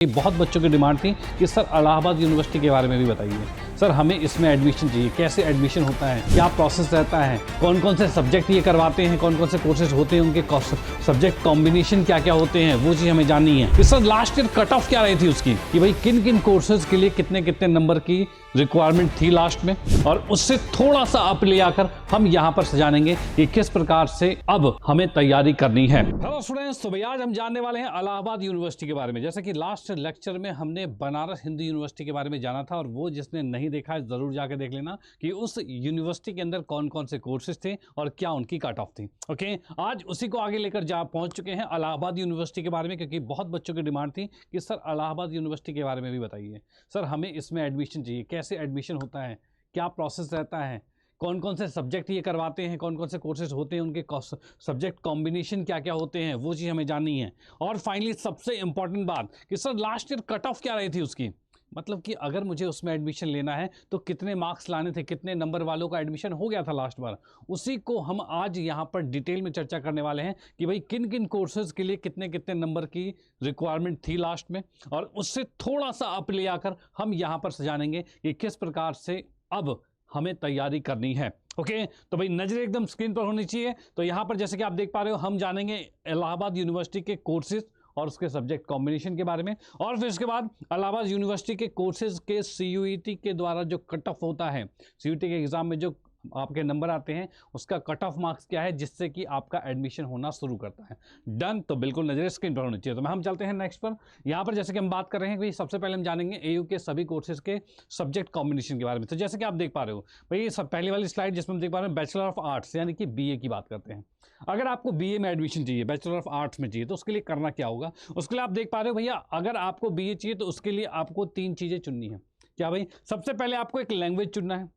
बहुत बच्चों की डिमांड थी कि सर इलाहाबाद यूनिवर्सिटी के बारे में भी बताइए। सर हमें इसमें एडमिशन चाहिए, कैसे एडमिशन होता है, क्या प्रोसेस रहता है, कौन कौन से सब्जेक्ट ये करवाते हैं, कौन कौन से कोर्सेज होते हैं, उनके सब्जेक्ट कॉम्बिनेशन क्या क्या होते हैं, वो चीज़ हमें जाननी है कि sir last year cut off क्या रही थी उसकी, कि भाई किन किन कोर्सेज के लिए कितने कितने नंबर की रिक्वायरमेंट थी लास्ट में, और उससे थोड़ा सा अप ले आकर हम यहाँ पर जानेंगे कि किस प्रकार से अब हमें तैयारी करनी है। हेलो स्टूडेंट्स, तो भैया आज हम जानने वाले हैं इलाहाबाद यूनिवर्सिटी के बारे में। जैसे कि लास्ट लेक्चर में हमने बनारस हिंदू यूनिवर्सिटी के बारे में जाना था, और वो जिसने नहीं देखा है जरूर जाके देख लेना कि उस यूनिवर्सिटी के अंदर कौन कौन से कोर्सेज थे और क्या उनकी कट ऑफ थी। ओके, आज उसी को आगे लेकर जा पहुंच चुके हैं इलाहाबाद यूनिवर्सिटी के बारे में, क्योंकि बहुत बच्चों की डिमांड थी कि सर इलाहाबाद यूनिवर्सिटी के बारे में भी बताइए। सर हमें इसमें एडमिशन चाहिए, कैसे एडमिशन होता है, क्या प्रोसेस रहता है, कौन कौन से सब्जेक्ट ये करवाते हैं, कौन कौन से कोर्सेज होते हैं, उनके सब्जेक्ट कॉम्बिनेशन क्या क्या होते हैं, वो चीज़ हमें जाननी है। और फाइनली सबसे इंपॉर्टेंट बात कि sir last year cut off क्या रही थी उसकी, मतलब कि अगर मुझे उसमें एडमिशन लेना है तो कितने मार्क्स लाने थे, कितने नंबर वालों का एडमिशन हो गया था लास्ट बार, उसी को हम आज यहाँ पर डिटेल में चर्चा करने वाले हैं कि भाई किन किन कोर्सेज के लिए कितने कितने नंबर की रिक्वायरमेंट थी लास्ट में, और उससे थोड़ा सा अप ले आकर हम यहाँ पर जानेंगे कि किस प्रकार से अब हमें तैयारी करनी है। ओके, तो भाई नजर एकदम स्क्रीन पर होनी चाहिए। तो यहाँ पर जैसे कि आप देख पा रहे हो, हम जानेंगे इलाहाबाद यूनिवर्सिटी के कोर्सेज और उसके सब्जेक्ट कॉम्बिनेशन के बारे में, और फिर उसके बाद इलाहाबाद यूनिवर्सिटी के कोर्सेज के सीयूईटी के द्वारा जो कट ऑफ होता है, सीयूईटी के एग्जाम में जो आपके नंबर आते हैं उसका कट ऑफ मार्क्स क्या है, जिससे कि आपका एडमिशन होना शुरू करता है। डन, तो बिल्कुल नजर स्क्रीन पर होनी चाहिए। तो हम चलते हैं नेक्स्ट पर। यहाँ पर जैसे कि हम बात कर रहे हैं कि सबसे पहले हम जानेंगे एयू के सभी कोर्सेज के सब्जेक्ट कॉम्बिनेशन के बारे में। तो जैसे कि आप देख पा रहे हो भाई, ये सब पहली वाली स्लाइड जिसमें हम देख पा रहे हैं बैचलर ऑफ आर्ट्स यानी कि बीए की बात करते हैं। अगर आपको बीए में एडमिशन चाहिए, बैचलर ऑफ आर्ट्स में चाहिए, तो उसके लिए करना क्या होगा। उसके लिए आप देख पा रहे हो भैया, अगर आपको बीए चाहिए तो उसके लिए आपको 3 चीज़ें चुननी है। क्या भाई, सबसे पहले आपको एक लैंग्वेज चुनना है,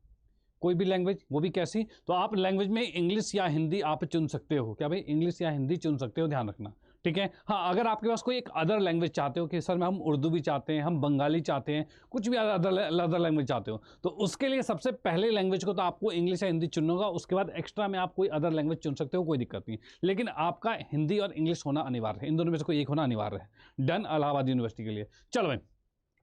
कोई भी लैंग्वेज, वो भी कैसी, तो आप लैंग्वेज में इंग्लिश या हिंदी आप चुन सकते हो। क्या भाई, इंग्लिश या हिंदी चुन सकते हो, ध्यान रखना, ठीक है। हाँ, अगर आपके पास कोई एक अदर लैंग्वेज चाहते हो कि सर हम उर्दू भी चाहते हैं, हम बंगाली चाहते हैं, कुछ भी अदर लैंग्वेज चाहते हो, तो उसके लिए सबसे पहले लैंग्वेज को तो आपको इंग्लिश या हिंदी चुनना होगा। उसके बाद एक्स्ट्रा में आप कोई अदर लैंग्वेज चुन सकते हो, कोई दिक्कत नहीं, लेकिन आपका हिंदी और इंग्लिश होना अनिवार्य है, इन दोनों में से कोई एक होना अनिवार्य है। डन, इलाहाबाद यूनिवर्सिटी के लिए। चलो भाई,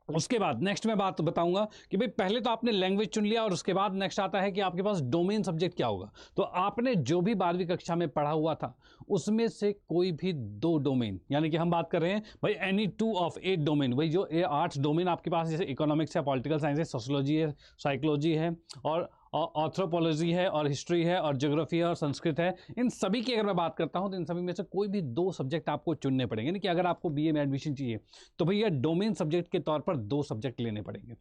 उसके बाद नेक्स्ट मैं बात बताऊंगा कि भाई पहले तो आपने लैंग्वेज चुन लिया, और उसके बाद नेक्स्ट आता है कि आपके पास डोमेन सब्जेक्ट क्या होगा। तो आपने जो भी 12वीं कक्षा में पढ़ा हुआ था उसमें से कोई भी 2 डोमेन, यानी कि हम बात कर रहे हैं भाई एनी 2 ऑफ 8 डोमेन, भाई जो 8 डोमेन आपके पास, जैसे इकोनॉमिक्स है, पॉलिटिकल साइंस है, सोशोलॉजी है, साइकोलॉजी है, और ऑथ्रोपोलॉजी है, और हिस्ट्री है, और ज्योग्राफी है, और संस्कृत है, इन सभी की अगर मैं बात करता हूं तो इन सभी में से कोई भी 2 सब्जेक्ट आपको चुनने पड़ेंगे। यानी कि अगर आपको बीए में एडमिशन चाहिए तो भैया डोमेन सब्जेक्ट के तौर पर 2 सब्जेक्ट लेने पड़ेंगे।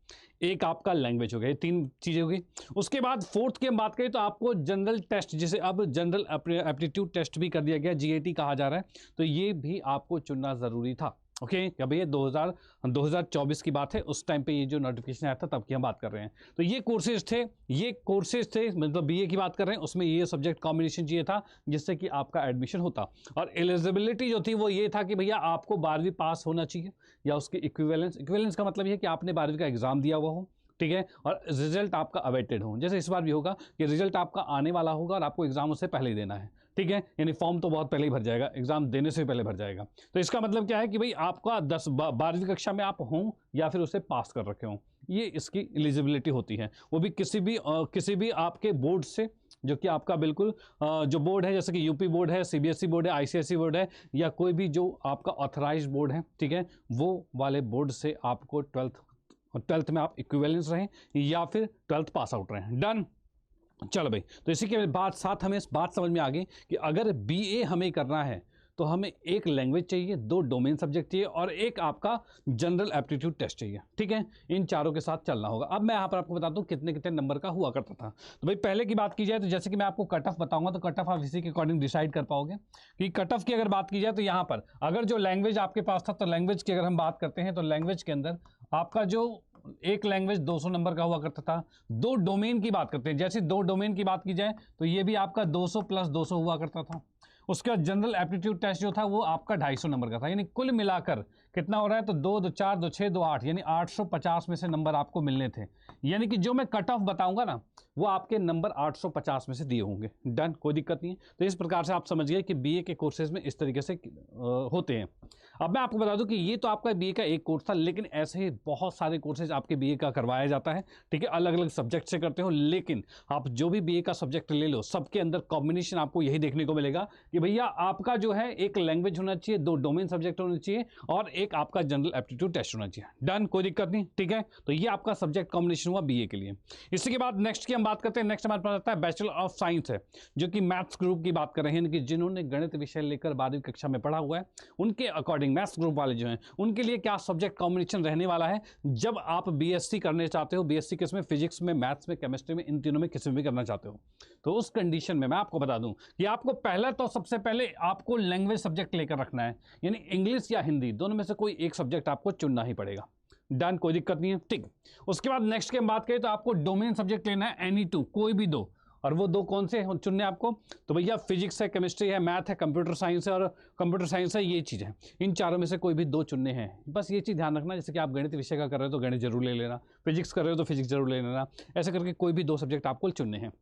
एक आपका लैंग्वेज हो गया, 3 चीज़ें होगी। उसके बाद फोर्थ की हम बात करें तो आपको जनरल टेस्ट, जिसे अब जनरल एप्टीट्यूड टेस्ट भी कर दिया गया, जीएटी कहा जा रहा है, तो ये भी आपको चुनना ज़रूरी था। ओके, क्या भैया 2024 की बात है, उस टाइम पे ये जो नोटिफिकेशन आया था तब की हम बात कर रहे हैं। तो ये कोर्सेज थे, मतलब बीए की बात कर रहे हैं, उसमें ये सब्जेक्ट कॉम्बिनेशन चाहिए था जिससे कि आपका एडमिशन होता। और एलिजिबिलिटी जो थी वो ये था कि भैया आपको 12वीं पास होना चाहिए, या उसकी इक्विवेलेंस का मतलब ये कि आपने 12वीं का एग्जाम दिया हुआ हो, ठीक है, और रिजल्ट आपका अवेटेड हो। जैसे इस बार भी होगा कि रिजल्ट आपका आने वाला होगा और आपको एग्जाम उससे पहले ही देना है, ठीक है, यानी फॉर्म तो बहुत पहले ही भर जाएगा, एग्जाम देने से पहले भर जाएगा। तो इसका मतलब क्या है कि भाई आपका 12वीं कक्षा में आप हों या फिर उसे पास कर रखे हों, ये इसकी एलिजिबिलिटी होती है। वो भी किसी भी आपके बोर्ड से, जो कि आपका बिल्कुल जो बोर्ड है, जैसे कि यूपी बोर्ड है, सीबीएसई बोर्ड है, आईसीएसई बोर्ड है, या कोई भी जो आपका ऑथराइज बोर्ड है, ठीक है, वो वाले बोर्ड से आपको 12th में आप इक्विवेलेंस रहें या फिर 12th पास आउट रहें। डन, चलो भाई, तो इसी के बाद साथ हमें इस बात समझ में आ गई कि अगर बीए हमें करना है तो हमें एक लैंग्वेज चाहिए, 2 डोमेन सब्जेक्ट चाहिए, और एक आपका जनरल एप्टीट्यूड टेस्ट चाहिए, ठीक है, इन चारों के साथ चलना होगा। अब मैं यहाँ पर आपको बताता हूँ कितने कितने नंबर का हुआ करता था। तो भाई पहले की बात की जाए तो जैसे कि मैं आपको कट ऑफ बताऊंगा, तो कट ऑफ आप इसी के अकॉर्डिंग डिसाइड कर पाओगे कि कट ऑफ की अगर बात की जाए तो यहाँ पर अगर जो लैंग्वेज आपके पास था, तो लैंग्वेज की अगर हम बात करते हैं तो लैंग्वेज के अंदर आपका जो एक लैंग्वेज 200 नंबर का हुआ करता था। 2 डोमेन की बात करते हैं, जैसे 2 डोमेन की बात की जाए तो ये भी आपका 200 प्लस 200 हुआ करता था। उसका जनरल एप्टीट्यूड टेस्ट जो था वो आपका 250 नंबर का था, यानी कुल मिलाकर कितना हो रहा है, तो 2 2 4 2 6 2 8, यानी 850 में से नंबर आपको मिलने थे। यानी कि जो मैं कट ऑफ बताऊंगा ना, वो आपके नंबर 850 में से दिए होंगे। डन, कोई दिक्कत नहीं है। तो इस प्रकार से आप समझ गए कि बीए के कोर्सेज में इस तरीके से होते हैं। अब मैं आपको बता दूं कि ये तो आपका बीए का एक कोर्स था, लेकिन ऐसे ही बहुत सारे कोर्सेज आपके बीए का करवाया जाता है, ठीक है, अलग अलग सब्जेक्ट से करते हो। लेकिन आप जो भी बीए का सब्जेक्ट ले लो, सबके अंदर कॉम्बिनेशन आपको यही देखने को मिलेगा कि भैया आपका जो है एक लैंग्वेज होना चाहिए, 2 डोमेन सब्जेक्ट होने चाहिए और एक आपका जनरल एप्टीट्यूड टेस्ट होना चाहिए। डन, कोई दिक्कत नहीं, ठीक है। तो ये आपका सब्जेक्ट कॉम्बिनेशन हुआ बीए के लिए। इसी के बाद नेक्स्ट की हम बात करते हैं। नेक्स्ट हमारे पास आता है बैचलर ऑफ साइंस है, जो कि मैथ्स ग्रुप की बात कर रहे हैं, कि जिन्होंने गणित विषय लेकर 12वीं कक्षा में पढ़ा हुआ है, उनके अकॉर्डिंग मैथ्स ग्रुप वाले जो हैं, उनके लिए क्या सब्जेक्ट कॉम्बिनेशन रहने वाला है। जब आप बीएससी करने चाहते हो, बीएससी किसमें, फिजिक्स में, मैथ्स में, केमिस्ट्री में, इन तीनों में किसी में भी करना चाहते हो, तो उस कंडीशन में मैं आपको बता दूं कि आपको पहला तो सबसे पहले आपको लैंग्वेज सब्जेक्ट लेकर रखना है, यानी इंग्लिश या हिंदी, दोनों में से कोई एक सब्जेक्ट आपको चुनना ही पड़ेगा। डन, कोई दिक्कत नहीं है, ठीक। उसके बाद नेक्स्ट की हम बात करें तो आपको डोमेन सब्जेक्ट लेना है, एनी टू, कोई भी दो। और वो दो कौन से चुनने आपको, तो भैया फिजिक्स है, केमिस्ट्री है, मैथ है, कंप्यूटर साइंस है और कंप्यूटर साइंस है, ये चीज़ है। इन चारों में से कोई भी दो चुनने हैं। बस ये चीज़ ध्यान रखना, जैसे कि आप गणित विषय का कर रहे हो तो गणित जरूर ले लेना, फिजिक्स कर रहे हो तो फिजिक्स जरूर ले लेना, ऐसे करके कोई भी दो सब्जेक्ट आपको चुनने हैं,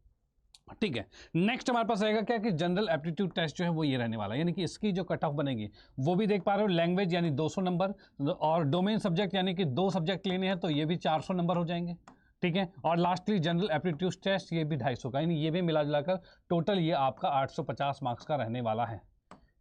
ठीक है। नेक्स्ट हमारे पास रहेगा क्या कि जनरल एप्टीट्यूड टेस्ट जो है वो ये रहने वाला है, यानी कि इसकी जो कट ऑफ बनेगी वो भी देख पा रहे हो, लैंग्वेज यानी 200 नंबर, और डोमेन सब्जेक्ट यानी कि 2 सब्जेक्ट लेने हैं तो ये भी 400 नंबर हो जाएंगे, ठीक है। और लास्टली जनरल एप्टीट्यूड टेस्ट, ये भी 250 का, यानी ये भी मिला जुलाकर टोटल ये आपका 850 मार्क्स का रहने वाला है।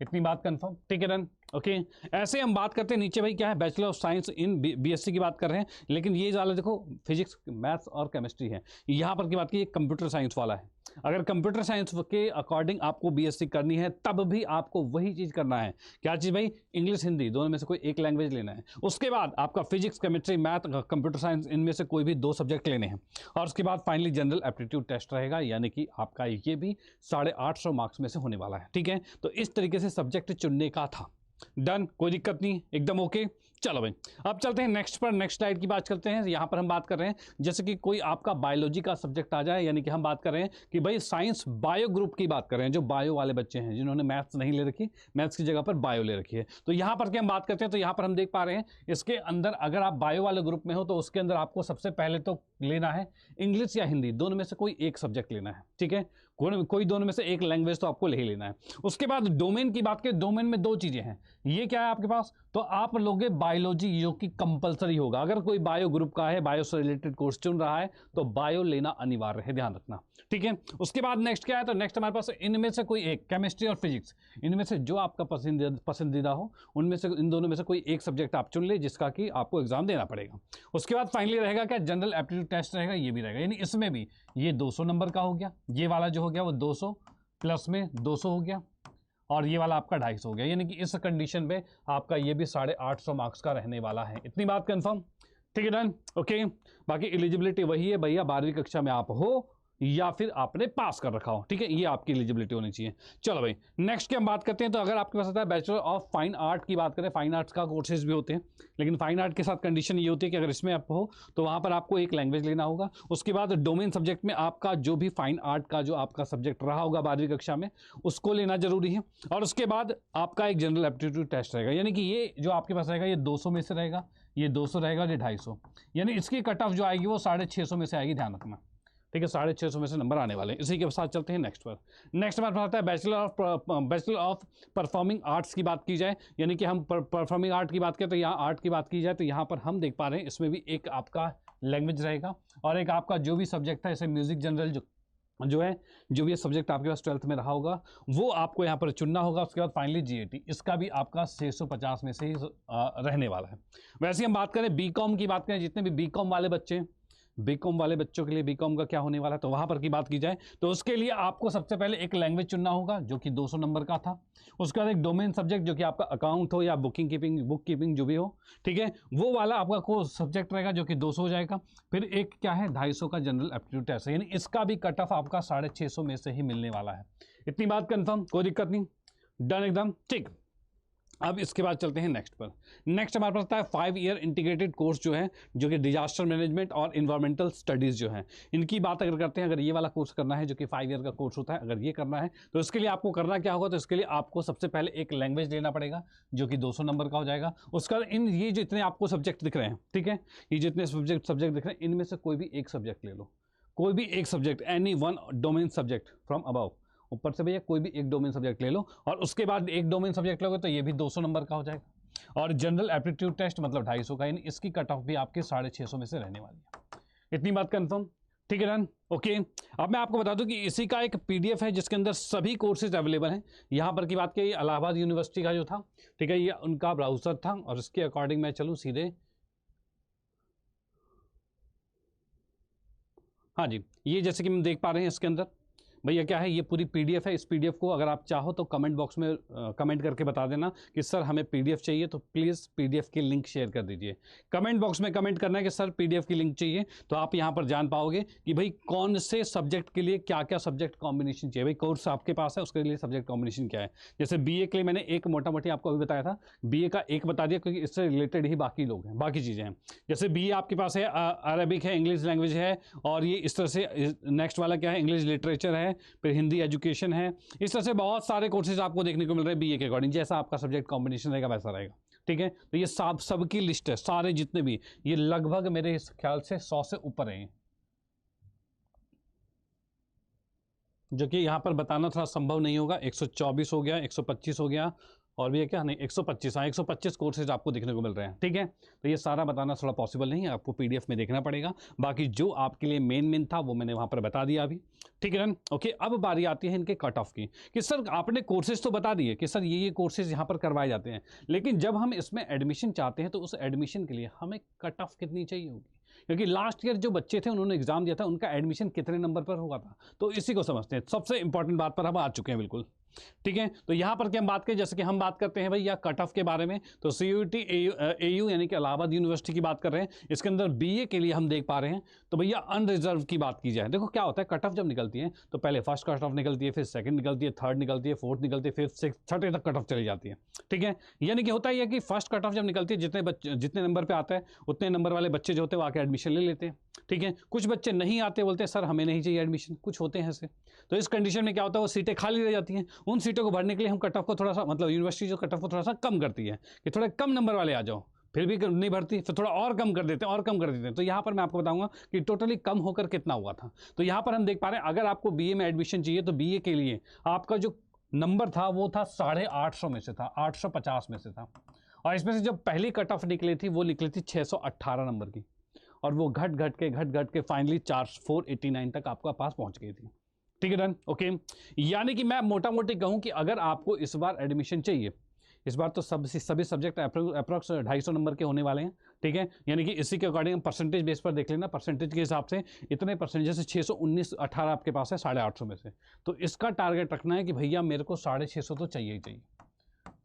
इतनी बात कंफर्म, ठीक है, डन, ओके। ऐसे हम बात करते हैं नीचे, भाई क्या है, bachelor of science in BSc की बात कर रहे हैं, लेकिन ये वाला देखो फिजिक्स, मैथ्स और केमिस्ट्री है। यहाँ पर की बात की कंप्यूटर साइंस वाला है। अगर कंप्यूटर साइंस के अकॉर्डिंग आपको बीएससी करनी है, तब भी आपको वही चीज करना है। क्या चीज भाई, इंग्लिश हिंदी दोनों में से कोई एक लैंग्वेज लेना है। उसके बाद आपका physics, chemistry, math, computer science, इनमें से कोई भी 2 सब्जेक्ट लेने हैं। और उसके बाद फाइनली जनरल एप्टीट्यूड टेस्ट रहेगा, यानी कि आपका ये भी 850 मार्क्स में से होने वाला है, ठीक है। तो इस तरीके से सब्जेक्ट चुनने का था। डन, कोई दिक्कत नहीं, एकदम ओके। चलो भाई, अब चलते हैं नेक्स्ट पर। नेक्स्ट स्लाइड की बात करते हैं। यहाँ पर हम बात कर रहे हैं जैसे कि कोई आपका बायोलॉजी का सब्जेक्ट आ जाए, यानी कि हम बात कर रहे हैं कि भाई साइंस बायो ग्रुप की बात कर रहे हैं, जो बायो वाले बच्चे हैं जिन्होंने मैथ्स नहीं ले रखी, मैथ्स की जगह पर बायो ले रखी है। तो यहाँ पर क्या हम बात करते हैं, तो यहाँ पर हम देख पा रहे हैं इसके अंदर अगर आप बायो वाले ग्रुप में हो तो उसके अंदर आपको सबसे पहले तो लेना है इंग्लिश या हिंदी, दोनों में से कोई एक सब्जेक्ट लेना है, ठीक है। कोई दोनों में से एक लैंग्वेज तो आपको ले ही लेना है। उसके बाद डोमेन की बात करें, डोमेन में 2 चीजें हैं। ये क्या है आपके पास, तो आप लोगे बायोलॉजी, जो कि कंपलसरी होगा। अगर कोई बायो ग्रुप का है, बायो से रिलेटेड कोर्स चुन रहा है, तो बायो लेना अनिवार्य है, ध्यान रखना, ठीक है। उसके बाद नेक्स्ट क्या है, तो नेक्स्ट हमारे पास इनमें से कोई एक, केमिस्ट्री और फिजिक्स, इनमें से जो आपका पसंदीदा हो, उनमें से इन दोनों में से कोई एक सब्जेक्ट आप चुन ले, जिसका कि आपको एग्जाम देना पड़ेगा। उसके बाद फाइनली रहेगा क्या, जनरल एप्टीट्यूड टेस्ट रहेगा, ये भी रहेगा, यानी इसमें भी ये 200 नंबर का हो गया, ये वाला जो हो गया वो 200 प्लस में 200 हो गया, और ये वाला आपका 250 हो गया, यानी कि इस कंडीशन में आपका ये भी 850 मार्क्स का रहने वाला है। इतनी बात कंफर्म, ठीक है, डन, ओके। बाकी एलिजिबिलिटी वही है भैया, 12वीं कक्षा में आप हो या फिर आपने पास कर रखा हो, ठीक है, ये आपकी एलिजिबिलिटी होनी चाहिए। चलो भाई, नेक्स्ट की हम बात करते हैं। तो अगर आपके पास आता है बैचलर ऑफ फाइन आर्ट की बात करें, फाइन आर्ट्स का कोर्सेज भी होते हैं, लेकिन फाइन आर्ट के साथ कंडीशन ये होती है कि अगर इसमें आप हो तो वहां पर आपको एक लैंग्वेज लेना होगा। उसके बाद डोमेन सब्जेक्ट में आपका जो भी फाइन आर्ट का जो आपका सब्जेक्ट रहा होगा 12वीं कक्षा में, उसको लेना जरूरी है। और उसके बाद आपका एक जनरल एप्टीट्यूड टेस्ट रहेगा, यानी कि ये जो आपके पास रहेगा ये 200 में से रहेगा, ये 200 रहेगा, ये 250, यानी इसकी कट ऑफ जो आएगी वो 650 में से आएगी, ध्यान रखना, ठीक है। 650 में से नंबर आने वाले हैं। इसी के साथ चलते हैं नेक्स्ट पर। नेक्स्ट हमारे पास आता है बैचलर ऑफ परफॉर्मिंग आर्ट्स की बात की जाए, यानी कि हम परफॉर्मिंग आर्ट की बात करें तो यहाँ आर्ट की बात की जाए तो यहाँ पर हम देख पा रहे हैं इसमें भी एक आपका लैंग्वेज रहेगा और एक आपका जो भी सब्जेक्ट था, जैसे म्यूजिक जनरल जो भी सब्जेक्ट आपके पास 12th में रहा होगा वो आपको यहाँ पर चुनना होगा। उसके बाद फाइनली जीएटी, इसका भी आपका 650 में से ही रहने वाला है। वैसे हम बात करें बीकॉम की बात करें, जितने भी बीकॉम वाले बच्चे हैं, बीकॉम वाले बच्चों के लिए बीकॉम का क्या होने वाला है, तो वहां पर की बात की जाए तो उसके लिए आपको सबसे पहले एक लैंग्वेज चुनना होगा जो कि 200 नंबर का था। उसके बाद एक डोमेन सब्जेक्ट जो कि आपका अकाउंट हो या बुक कीपिंग जो भी हो, ठीक है, वो वाला आपका कोर्स सब्जेक्ट रहेगा जो कि 200 हो जाएगा। फिर एक क्या है 250 का जनरल एप्टीट्यूड टेस्ट है, यानी इसका भी कट ऑफ आपका 650 में से ही मिलने वाला है। इतनी बात कंफर्म, कोई दिक्कत नहीं, डन, एकदम ठीक। अब इसके बाद चलते हैं नेक्स्ट पर। नेक्स्ट हमारे पास आता है 5 ईयर इंटीग्रेटेड कोर्स जो है, जो कि डिजास्टर मैनेजमेंट और इन्वायरमेंटल स्टडीज़ जो है, इनकी बात अगर करते हैं, अगर ये वाला कोर्स करना है जो कि 5 ईयर का कोर्स होता है, अगर ये करना है तो इसके लिए आपको करना क्या होगा, तो इसके लिए आपको सबसे पहले एक लैंग्वेज लेना पड़ेगा जो कि 200 नंबर का हो जाएगा। उसका ये जो इतने आपको सब्जेक्ट दिख रहे हैं, ठीक है, ये जितने सब्जेक्ट दिख रहे हैं, इनमें से कोई भी एक सब्जेक्ट ले लो, कोई भी एक subject, any one domain subject from above, ऊपर से भैया कोई भी एक डोमेन सब्जेक्ट ले लो, और उसके बाद एक डोमेन सब्जेक्ट लोगे तो ये भी 200 नंबर का हो जाएगा। और जनरल एप्टीट्यूड टेस्ट मतलब 250 का, यानी इसकी कट ऑफ भी आपके 650 में से रहने वाली है। इतनी बात कंफर्म, ठीक है डन, ओके। अब मैं आपको बता दूं कि इसी का एक पीडीएफ है जिसके अंदर सभी कोर्सेज अवेलेबल हैं। यहाँ पर की बात की इलाहाबाद यूनिवर्सिटी का जो था, ठीक है, ये उनका ब्राउजर था, और इसके अकॉर्डिंग मैं चलूँ सीधे, हाँ जी, ये जैसे कि हम देख पा रहे हैं इसके अंदर भैया क्या है, ये पूरी पीडीएफ है। इस पीडीएफ को अगर आप चाहो तो कमेंट बॉक्स में कमेंट करके बता देना कि सर हमें पीडीएफ चाहिए, तो प्लीज़ पीडीएफ की लिंक शेयर कर दीजिए। कमेंट बॉक्स में कमेंट करना है कि सर पीडीएफ की लिंक चाहिए, तो आप यहाँ पर जान पाओगे कि भाई कौन से सब्जेक्ट के लिए क्या क्या सब्जेक्ट कॉम्बिनेशन चाहिए। भाई कोर्स आपके पास है, उसके लिए सब्जेक्ट कॉम्बिनेशन क्या है। जैसे बीए के लिए मैंने एक मोटा मोटी आपको अभी बताया था, बीए का एक बता दिया क्योंकि इससे रिलेटेड ही बाकी लोग हैं, बाकी चीज़ें हैं। जैसे बीए आपके पास है, अरबिक है, इंग्लिश लैंग्वेज है, और ये इस तरह से नेक्स्ट वाला क्या है, इंग्लिश लिटरेचर है, फिर हिंदी एजुकेशन है। इस तरह से बहुत सारे कोर्सेज आपको देखने को मिल रहे हैं बीए के अकॉर्डिंग, जैसा आपका सब्जेक्ट कॉम्बिनेशन रहेगा वैसा रहेगा, ठीक है। तो ये सबकी लिस्ट है, सारे जितने भी, ये लगभग मेरे ख्याल से 100 से ऊपर हैं, जो कि यहां पर बताना थोड़ा संभव नहीं होगा। 124 हो गया, 125 हो गया, और भी है क्या, नहीं 125, हाँ 125 कोर्सेज आपको देखने को मिल रहे हैं, ठीक है। तो ये सारा बताना थोड़ा पॉसिबल नहीं है, आपको पीडीएफ में देखना पड़ेगा। बाकी जो आपके लिए मेन था वो मैंने वहाँ पर बता दिया अभी, ठीक है। ओके, अब बारी आती है इनके कट ऑफ की, कि सर आपने कोर्सेज तो बता दिए कि सर ये कोर्सेज यहाँ पर करवाए जाते हैं, लेकिन जब हम इसमें एडमिशन चाहते हैं तो उस एडमिशन के लिए हमें कट ऑफ कितनी चाहिए होगी, क्योंकि लास्ट ईयर जो बच्चे थे उन्होंने एग्जाम दिया था, उनका एडमिशन कितने नंबर पर हुआ था। तो इसी को समझते हैं, सबसे इंपॉर्टेंट बात पर हम आ चुके हैं बिल्कुल, ठीक है। तो यहां पर क्या हम बात करें, जैसे कि हम बात करते हैं भैया कट ऑफ के बारे में, तो सीयूईटी एयू यानी कि इलाहाबाद यूनिवर्सिटी की बात कर रहे हैं। इसके अंदर बीए के लिए हम देख पा रहे हैं, तो भैया अनरिजर्व की बात की जाए, देखो क्या होता है, कट ऑफ जब निकलती है तो पहले फर्स्ट कट ऑफ निकलती है, फिर सेकंड निकलती है, थर्ड निकलती है, फोर्थ निकलती है, फिफ्थ सिक्स छठे तक कट ऑफ चली जाती है, ठीक है। यानी कि होता है कि फर्स्ट कट ऑफ जब निकलती है, जितने नंबर पे आता है उतने नंबर वाले बच्चे जो होते हैं वो आके एडमिशन ले लेते हैं, ठीक है। कुछ बच्चे नहीं आते, बोलते हैं सर हमें नहीं चाहिए एडमिशन, कुछ होते हैं ऐसे। तो इस कंडीशन में क्या होता है, वो सीटें खाली रह जाती हैं। उन सीटों को भरने के लिए हम कट ऑफ को थोड़ा सा, मतलब यूनिवर्सिटी जो कट ऑफ को थोड़ा सा कम करती है कि थोड़ा कम नंबर वाले आ जाओ, फिर भी नहीं भरती, फिर थोड़ा और कम कर देते हैं, और कम कर देते हैं। तो यहाँ पर मैं आपको बताऊंगा कि टोटली कम होकर कितना हुआ था। तो यहाँ पर हम देख पा रहे हैं, अगर आपको बीए में एडमिशन चाहिए तो बीए के लिए आपका जो नंबर था वो था 850 में से था, 850 में से था, और इसमें से जब पहली कट ऑफ निकली थी वो निकली थी 618 नंबर की, और वो घट घट के फाइनली 489 तक आपका पास पहुंच गई थी, ठीक है डन, ओके। यानी कि मैं मोटा मोटी कहूं कि अगर आपको इस बार एडमिशन चाहिए, इस बार तो सभी सब्जेक्ट अप्रोक्स 250 नंबर के होने वाले हैं, ठीक है। यानी कि इसी के अकॉर्डिंग हम परसेंटेज बेस पर देख लेना, परसेंटेज के हिसाब से इतने परसेंटेज से 619 18 आपके पास है 850 में से, तो इसका टारगेट रखना है कि भैया मेरे को 650 तो चाहिए ही चाहिए,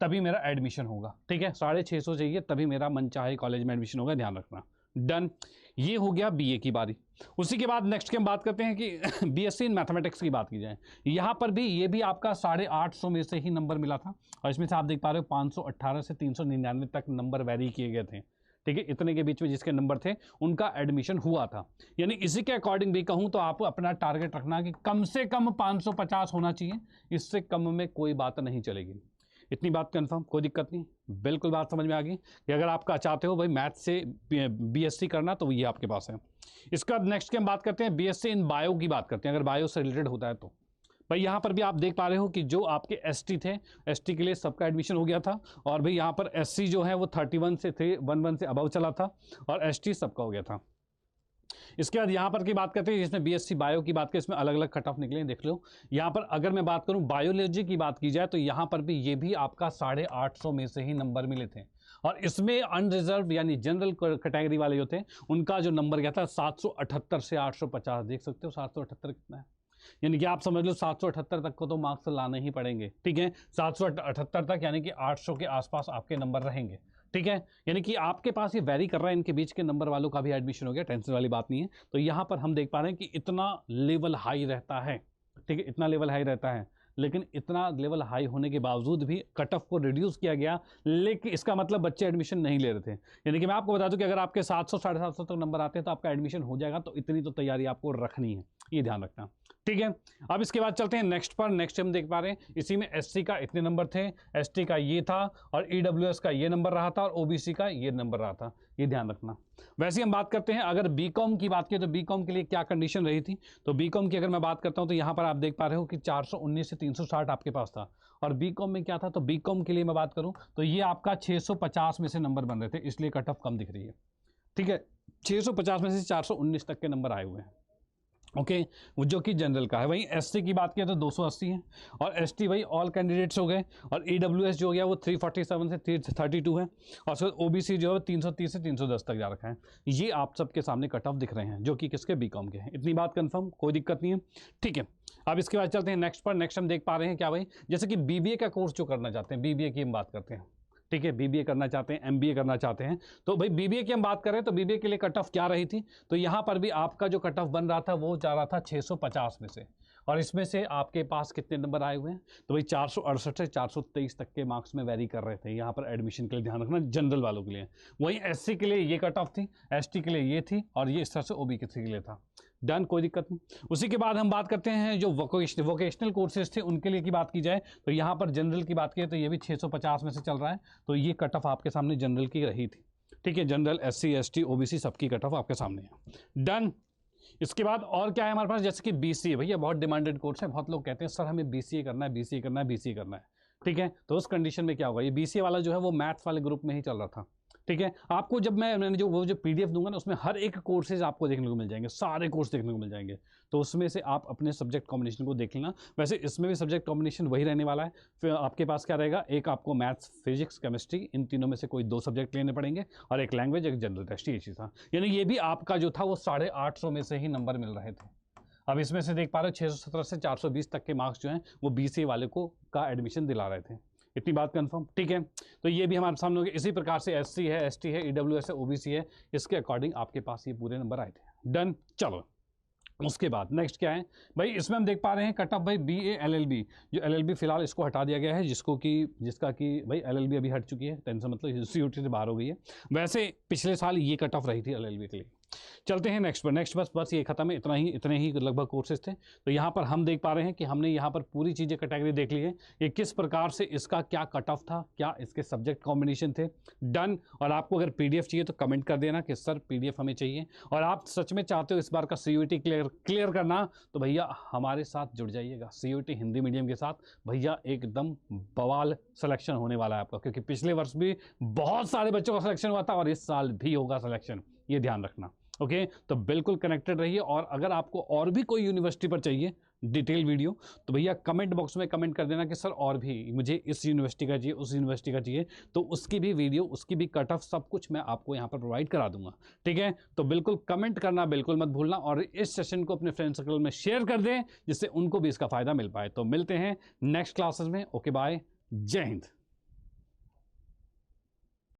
तभी मेरा एडमिशन होगा, ठीक है। 650 चाहिए तभी मेरा मन चाहे कॉलेज में एडमिशन होगा, ध्यान रखना, डन। ये हो गया बीए की बारी। उसी के बाद नेक्स्ट की हम बात करते हैं कि बीएससी इन मैथमेटिक्स की बात की जाए, यहाँ पर भी ये भी आपका 850 में से ही नंबर मिला था, और इसमें से आप देख पा रहे हो 518 से 399 तक नंबर वेरी किए गए थे, ठीक है। इतने के बीच में जिसके नंबर थे उनका एडमिशन हुआ था। यानी इसी के अकॉर्डिंग भी कहूँ तो आप अपना टारगेट रखना कि कम से कम 550 होना चाहिए, इससे कम में कोई बात नहीं चलेगी। इतनी बात कंफर्म, कोई दिक्कत नहीं, बिल्कुल बात समझ में आ गई कि अगर आपका चाहते हो भाई मैथ से बीएससी करना तो ये आपके पास है। इसका नेक्स्ट की हम बात करते हैं बीएससी इन बायो की बात करते हैं, अगर बायो से रिलेटेड होता है तो भाई यहाँ पर भी आप देख पा रहे हो कि जो आपके एसटी थे, एसटी के लिए सबका एडमिशन हो गया था, और भाई यहाँ पर एससी जो है वो 31 से 311 से अबव चला था, और एसटी सबका हो गया था। इसके बाद यहाँ पर की बात करते हैं, जिसमें बीएससी बायो की बात करें, इसमें अलग अलग कट ऑफ निकले हैं, देख लो। यहाँ पर अगर मैं बात करूँ बायोलॉजी की बात की जाए तो यहाँ पर भी ये भी आपका 850 में से ही नंबर मिले थे, और इसमें अनरिजर्व यानी जनरल कैटेगरी वाले जो थे उनका जो नंबर गया था 778 से 850, देख सकते हो 778 कितना है, यानी कि आप समझ लो 778 तक को तो मार्क्स लाने ही पड़ेंगे, ठीक है। 778 तक यानी कि 800 के आसपास आपके नंबर रहेंगे, ठीक है। यानी कि आपके पास ये वैरी कर रहा है, इनके बीच के नंबर वालों का भी एडमिशन हो गया, टेंशन वाली बात नहीं है। तो यहाँ पर हम देख पा रहे हैं कि इतना लेवल हाई रहता है, ठीक है, इतना लेवल हाई रहता है। लेकिन इतना लेवल हाई होने के बावजूद भी कट ऑफ को रिड्यूस किया गया, लेकिन इसका मतलब बच्चे एडमिशन नहीं ले रहे थे। यानी कि मैं आपको बता दूं कि अगर आपके 700 750 तक नंबर आते हैं तो आपका एडमिशन हो जाएगा, तो इतनी तो तैयारी आपको रखनी है, ये ध्यान रखना। ठीक है, अब इसके बाद चलते हैं नेक्स्ट पर। नेक्स्ट हम देख पा रहे हैं इसी में एससी का इतने नंबर थे, एसटी का ये था, और ईडब्ल्यूएस का ये नंबर रहा था, और ओबीसी का ये नंबर रहा था, ये ध्यान रखना। वैसे हम बात करते हैं अगर बीकॉम की बात करें तो बीकॉम के लिए क्या कंडीशन रही थी। तो बीकॉम की अगर मैं बात करता हूं तो यहां पर आप देख पा रहे हो कि 419 से 360 आपके पास था। और बीकॉम में क्या था, तो बीकॉम के लिए मैं बात करूं तो ये आपका 650 में से नंबर बन रहे थे, इसलिए कट ऑफ कम दिख रही है। ठीक है, 650 में से 419 तक के नंबर आए हुए हैं। ओके, वो जो कि जनरल का है। वहीं एससी की बात किया तो 280 है, और एसटी वही ऑल कैंडिडेट्स हो गए, और ईडब्ल्यूएस जो हो गया वो 347 से 332 है, और फिर ओबीसी जो है 330 से 310 तक जा रखा है। ये आप सबके सामने कट ऑफ दिख रहे हैं जो कि किसके, बीकॉम के हैं। इतनी बात कंफर्म, कोई दिक्कत नहीं है। ठीक है, अब इसके बाद चलते हैं नेक्स्ट पर। नेक्स्ट हम देख पा रहे हैं क्या भाई, जैसे कि बीबीए का कोर्स जो करना चाहते हैं, बीबीए की हम बात करते हैं। ठीक है, बीबीए करना चाहते हैं, एमबीए करना चाहते हैं, तो भाई बीबीए की हम बात करें तो बीबीए के लिए कट ऑफ क्या रही थी, तो यहां पर भी आपका जो कट ऑफ बन रहा था वो जा रहा था 650 में से, और इसमें से आपके पास कितने नंबर आए हुए हैं, तो भाई 468 से 423 तक के मार्क्स में वेरी कर रहे थे यहाँ पर एडमिशन के लिए, ध्यान रखना जनरल वालों के लिए। वहीं एससी के लिए ये कट ऑफ थी, एसटी के लिए ये थी, और ये इस तरह से ओबीसी के लिए था। डन, कोई दिक्कत नहीं। उसी के बाद हम बात करते हैं जो वोकेशनल कोर्सेज थे उनके लिए की बात की जाए तो यहाँ पर जनरल की बात की तो ये भी 650 में से चल रहा है, तो ये कट ऑफ आपके सामने जनरल की रही थी। ठीक है, जनरल, एससी, एसटी, ओबीसी सबकी कट ऑफ आपके सामने है। डन। इसके बाद और क्या है हमारे पास, जैसे कि बीसीए, भैया बहुत डिमांडेड कोर्स है, बहुत लोग कहते हैं सर हमें बीसीए करना है, बीसीए करना है, बीसीए करना है। ठीक है, तो उस कंडीशन में क्या होगा, ये बीसीए वाला जो है वो मैथ्स वाले ग्रुप में ही चल रहा था। ठीक है, आपको जब मैंने जो पीडीएफ दूंगा ना उसमें हर एक कोर्सेज आपको देखने को मिल जाएंगे, सारे कोर्स देखने को मिल जाएंगे, तो उसमें से आप अपने सब्जेक्ट कॉम्बिनेशन को देख लेना। वैसे इसमें भी सब्जेक्ट कॉम्बिनेशन वही रहने वाला है। फिर आपके पास क्या रहेगा, एक आपको मैथ्स, फिजिक्स, केमिस्ट्री, इन तीनों में से कोई 2 सब्जेक्ट लेने पड़ेंगे, और एक लैंग्वेज, एक जनरल टेस्ट, ये चीज़ था। यानी ये भी आपका जो था वो 850 में से ही नंबर मिल रहे थे। अब इसमें से देख पा रहे हो 617 से 420 तक के मार्क्स जो हैं वो बीसीए वाले को का एडमिशन दिला रहे थे। इतनी बात कंफर्म। ठीक है, तो ये भी हमारे सामने हो गया। इसी प्रकार से एससी है, एसटी है, ईडब्ल्यूएस है, ओबीसी है, इसके अकॉर्डिंग आपके पास ये पूरे नंबर आए थे। डन। चलो उसके बाद नेक्स्ट क्या है भाई, इसमें हम देख पा रहे हैं कट ऑफ भाई बीए एलएलबी, जो एलएलबी फिलहाल इसको हटा दिया गया है, जिसका कि भाई एलएलबी अभी हट चुकी है, टेंशन मतलब सीयूटी से बाहर हो गई है। वैसे पिछले साल ये कट ऑफ रही थी एलएलबी के लिए। चलते हैं नेक्स्ट पर। नेक्स्ट बस ये खत्म है, इतने ही लगभग कोर्सेज थे। तो यहाँ पर हम देख पा रहे हैं कि हमने यहाँ पर पूरी चीज़ें कैटेगरी देख ली है, ये किस प्रकार से इसका क्या कट ऑफ था, क्या इसके सब्जेक्ट कॉम्बिनेशन थे। डन। और आपको अगर पीडीएफ चाहिए तो कमेंट कर देना कि सर पीडीएफ हमें चाहिए, और आप सच में चाहते हो इस बार का सीयूटी क्लियर करना तो भैया हमारे साथ जुड़ जाइएगा, सीयूटी हिंदी मीडियम के साथ। भैया एकदम बवाल सिलेक्शन होने वाला है आपका, क्योंकि पिछले वर्ष भी बहुत सारे बच्चों का सिलेक्शन हुआ था और इस साल भी होगा सिलेक्शन, ये ध्यान रखना। ओके, तो बिल्कुल कनेक्टेड रहिए। और अगर आपको और भी कोई यूनिवर्सिटी पर चाहिए डिटेल वीडियो तो भैया कमेंट बॉक्स में कमेंट कर देना कि सर और भी मुझे इस यूनिवर्सिटी का चाहिए, उस यूनिवर्सिटी का चाहिए, तो उसकी भी वीडियो, उसकी भी कट ऑफ, सब कुछ मैं आपको यहाँ पर प्रोवाइड करा दूंगा। ठीक है, तो बिल्कुल कमेंट करना बिल्कुल मत भूलना, और इस सेशन को अपने फ्रेंड सर्कल में शेयर कर दें जिससे उनको भी इसका फायदा मिल पाए। तो मिलते हैं नेक्स्ट क्लासेस में। ओके बाय, जय हिंद।